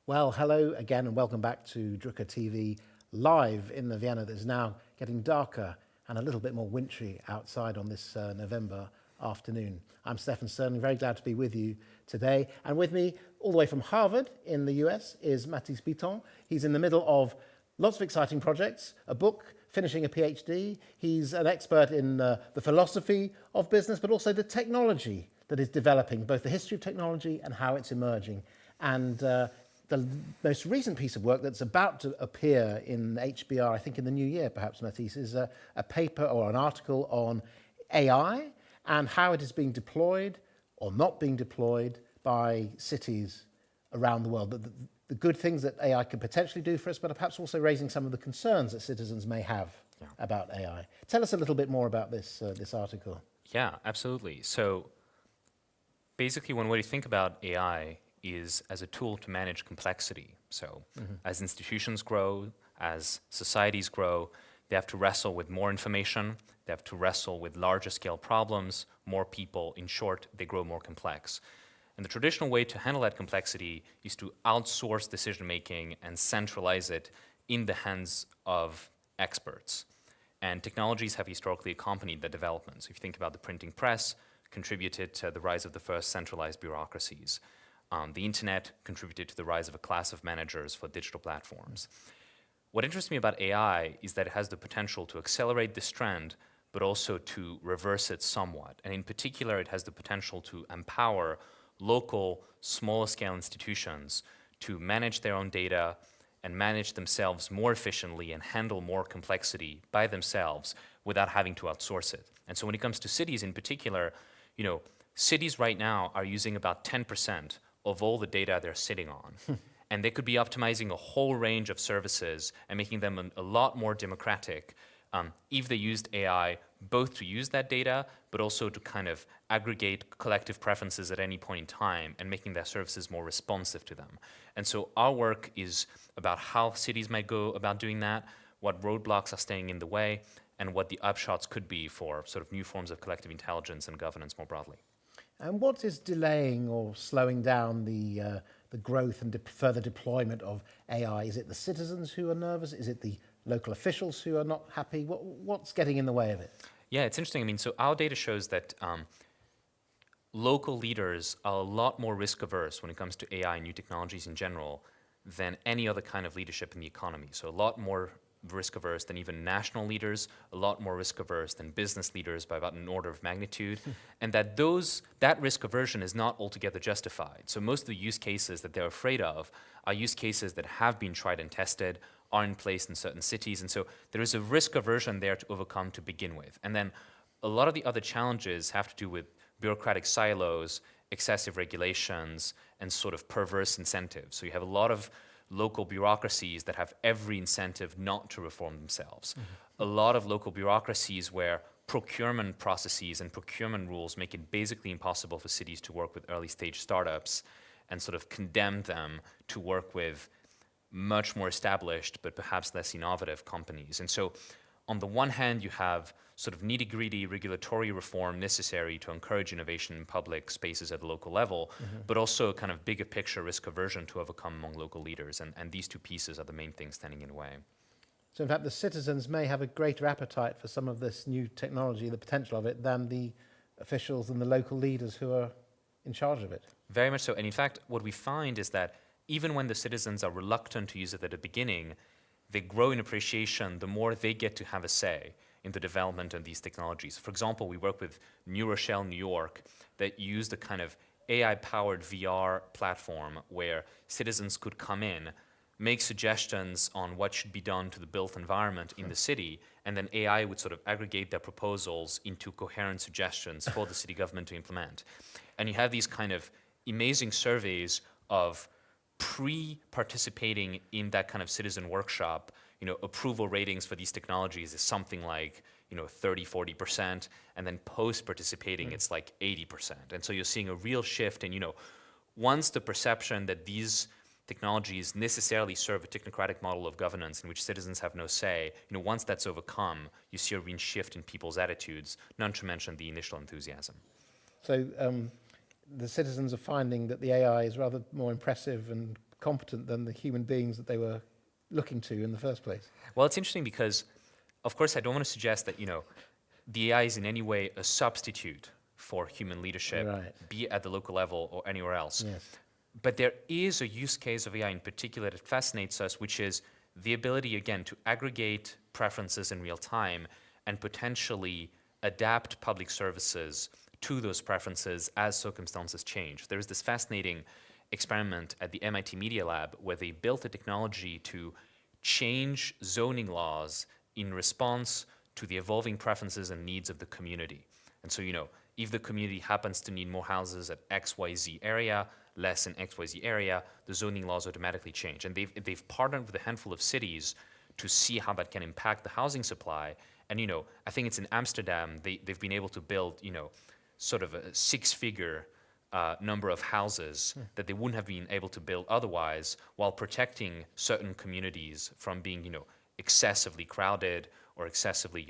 Well, hello again and welcome back to Drucker TV live in the Vienna that is now getting darker and a little bit more wintry outside on this November afternoon. I'm Stefan Sterling, very glad to be with you today. And with me, all the way from Harvard in the US, is Mathis Bitton. He's in the middle of lots of exciting projects, a book, finishing a PhD. He's an expert in the philosophy of business, but also the technology that is developing, both the history of technology and how it's emerging. And the most recent piece of work that's about to appear in HBR, I think in the new year perhaps, Mathis, is a paper or an article on AI and how it is being deployed or not being deployed by cities around the world. The good things that AI could potentially do for us, but perhaps also raising some of the concerns that citizens may have about AI. Tell us a little bit more about this article. Yeah, absolutely. So basically, one way to think about AI is as a tool to manage complexity. So as institutions grow, as societies grow, they have to wrestle with more information, they have to wrestle with larger scale problems, more people. In short, they grow more complex. And the traditional way to handle that complexity is to outsource decision making and centralize it in the hands of experts. And technologies have historically accompanied the development. So if you think about the printing press, contributed to the rise of the first centralized bureaucracies. The internet contributed to the rise of a class of managers for digital platforms. What interests me about AI is that it has the potential to accelerate this trend, but also to reverse it somewhat. And in particular, it has the potential to empower local, smaller scale institutions to manage their own data and manage themselves more efficiently and handle more complexity by themselves without having to outsource it. And so when it comes to cities in particular, cities right now are using about 10% of all the data they're sitting on. And they could be optimizing a whole range of services and making them a lot more democratic if they used AI both to use that data, but also to kind of aggregate collective preferences at any point in time and making their services more responsive to them. And so our work is about how cities might go about doing that, what roadblocks are staying in the way, and what the upshots could be for sort of new forms of collective intelligence and governance more broadly. And what is delaying or slowing down the growth and further deployment of AI? Is it the citizens who are nervous? Is it the local officials who are not happy? What's getting in the way of it? Yeah, it's interesting. I mean, so our data shows that local leaders are a lot more risk averse when it comes to AI and new technologies in general than any other kind of leadership in the economy. So a lot more risk averse than even national leaders, a lot more risk averse than business leaders by about an order of magnitude, and that risk aversion is not altogether justified. So most of the use cases that they're afraid of are use cases that have been tried and tested, are in place in certain cities, and so there is a risk aversion there to overcome to begin with. And then a lot of the other challenges have to do with bureaucratic silos, excessive regulations, and sort of perverse incentives. So you have a lot of local bureaucracies that have every incentive not to reform themselves. A lot of local bureaucracies where procurement processes and procurement rules make it basically impossible for cities to work with early stage startups and sort of condemn them to work with much more established but perhaps less innovative companies. And so on the one hand, you have sort of nitty-gritty regulatory reform necessary to encourage innovation in public spaces at the local level, but also a kind of bigger picture risk aversion to overcome among local leaders. And these two pieces are the main things standing in the way. So in fact, the citizens may have a greater appetite for some of this new technology, the potential of it, than the officials and the local leaders who are in charge of it. Very much so. And in fact, what we find is that even when the citizens are reluctant to use it at the beginning, they grow in appreciation the more they get to have a say in the development of these technologies. For example, we work with New Rochelle, New York, that used a kind of AI-powered VR platform where citizens could come in, make suggestions on what should be done to the built environment in the city, and then AI would sort of aggregate their proposals into coherent suggestions for the city government to implement. And you have these kind of amazing surveys of pre-participating in that kind of citizen workshop, approval ratings for these technologies is something like 30-40%, and then post-participating it's like 80%. And so you're seeing a real shift in, once the perception that these technologies necessarily serve a technocratic model of governance in which citizens have no say, once that's overcome, you see a real shift in people's attitudes, not to mention the initial enthusiasm. So the citizens are finding that the AI is rather more impressive and competent than the human beings that they were looking to in the first place. Well, it's interesting because, of course, I don't want to suggest that, the AI is in any way a substitute for human leadership, Right. be it at the local level or anywhere else. Yes. But there is a use case of AI in particular that fascinates us, which is the ability, again, to aggregate preferences in real time and potentially adapt public services to those preferences as circumstances change. There's this fascinating experiment at the MIT Media Lab where they built a technology to change zoning laws in response to the evolving preferences and needs of the community. And so, if the community happens to need more houses at XYZ area, less in XYZ area, the zoning laws automatically change. And they've partnered with a handful of cities to see how that can impact the housing supply. And, I think it's in Amsterdam, they've been able to build, sort of a six-figure number of houses that they wouldn't have been able to build otherwise, while protecting certain communities from being, excessively crowded or excessively,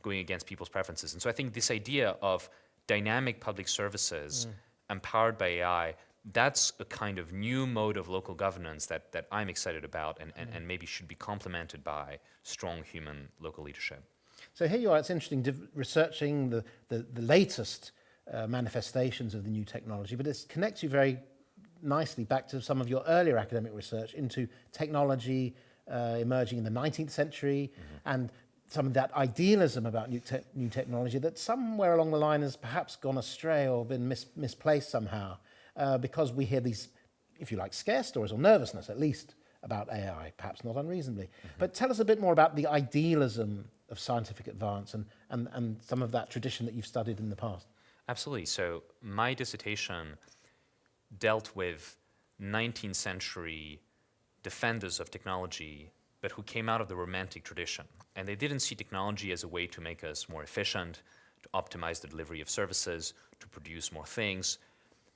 going against people's preferences. And so I think this idea of dynamic public services empowered by AI, that's a kind of new mode of local governance that I'm excited about and maybe should be complemented by strong human local leadership. So here you are, it's interesting researching the latest manifestations of the new technology, but it connects you very nicely back to some of your earlier academic research into technology emerging in the 19th century and some of that idealism about new technology that somewhere along the line has perhaps gone astray or been misplaced somehow because we hear these, if you like, scare stories or nervousness at least about AI, perhaps not unreasonably. But tell us a bit more about the idealism of scientific advance and some of that tradition that you've studied in the past. Absolutely. So my dissertation dealt with 19th century defenders of technology, but who came out of the Romantic tradition. And they didn't see technology as a way to make us more efficient, to optimize the delivery of services, to produce more things.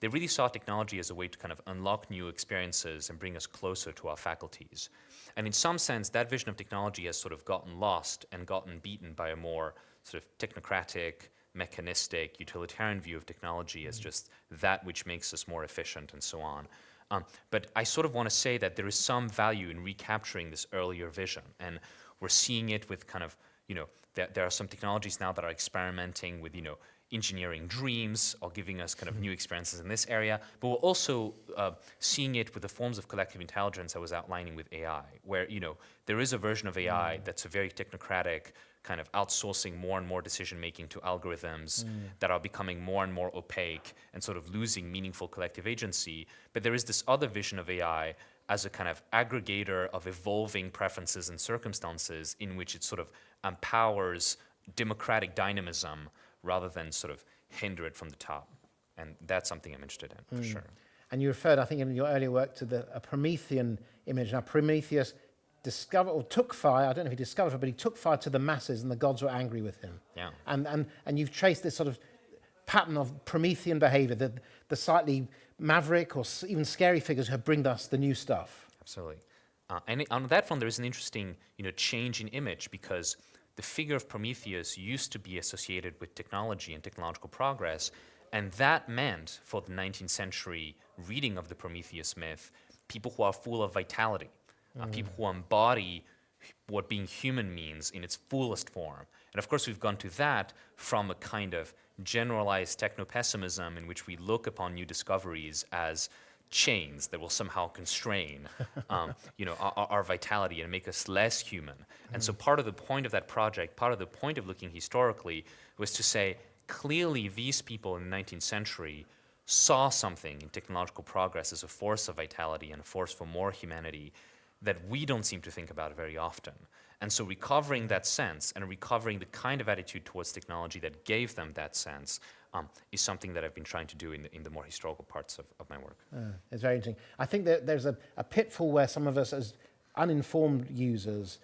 They really saw technology as a way to kind of unlock new experiences and bring us closer to our faculties. And in some sense, that vision of technology has sort of gotten lost and gotten beaten by a more sort of technocratic, mechanistic, utilitarian view of technology as just that which makes us more efficient and so on. But I sort of want to say that there is some value in recapturing this earlier vision. And we're seeing it with kind of, there are some technologies now that are experimenting with, engineering dreams or giving us kind of new experiences in this area. But we're also seeing it with the forms of collective intelligence I was outlining with AI, where, there is a version of AI that's a very technocratic, kind of outsourcing more and more decision-making to algorithms that are becoming more and more opaque and sort of losing meaningful collective agency. But there is this other vision of AI as a kind of aggregator of evolving preferences and circumstances in which it sort of empowers democratic dynamism rather than sort of hinder it from the top. And that's something I'm interested in, for sure. And you referred, I think, in your earlier work to a Promethean image. Now, Prometheus discovered or took fire, I don't know if he discovered it, but he took fire to the masses and the gods were angry with him. Yeah. And you've traced this sort of pattern of Promethean behavior, the slightly maverick or even scary figures who bring us the new stuff. Absolutely. And on that front, there is an interesting change in image because the figure of Prometheus used to be associated with technology and technological progress, and that meant, for the 19th century reading of the Prometheus myth, people who are full of vitality, people who embody what being human means in its fullest form. And of course, we've gone to that from a kind of generalized techno-pessimism in which we look upon new discoveries as chains that will somehow constrain our vitality and make us less human. And so part of the point of that project, part of the point of looking historically, was to say, clearly these people in the 19th century saw something in technological progress as a force of vitality and a force for more humanity that we don't seem to think about very often. And so recovering that sense and recovering the kind of attitude towards technology that gave them that sense is something that I've been trying to do in the more historical parts of my work. It's very interesting. I think that there's a pitfall where some of us as uninformed users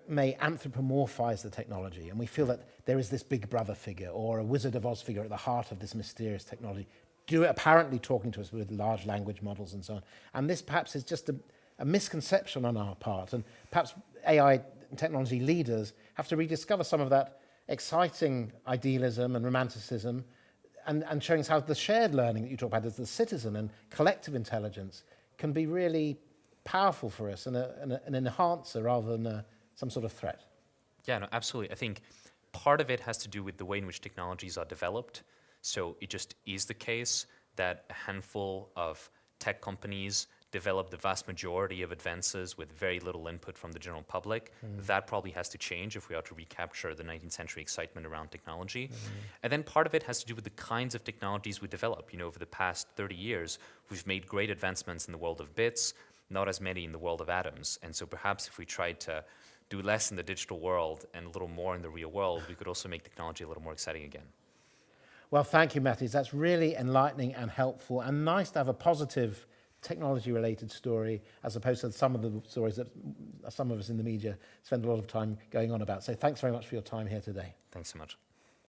may anthropomorphize the technology, and we feel that there is this big brother figure or a Wizard of Oz figure at the heart of this mysterious technology, apparently talking to us with large language models and so on. And this perhaps is just a misconception on our part, and perhaps AI technology leaders have to rediscover some of that exciting idealism and romanticism and showing us how the shared learning that you talk about as the citizen and collective intelligence can be really powerful for us and an enhancer rather than some sort of threat. Yeah, no, absolutely. I think part of it has to do with the way in which technologies are developed. So it just is the case that a handful of tech companies develop the vast majority of advances with very little input from the general public. That probably has to change if we are to recapture the 19th century excitement around technology. And then part of it has to do with the kinds of technologies we develop. You know, over the past 30 years, we've made great advancements in the world of bits, not as many in the world of atoms. And so perhaps if we tried to do less in the digital world and a little more in the real world, we could also make technology a little more exciting again. Well, thank you, Mathis. That's really enlightening and helpful, and nice to have a positive technology-related story as opposed to some of the stories that some of us in the media spend a lot of time going on about. So thanks very much for your time here today. Thanks so much.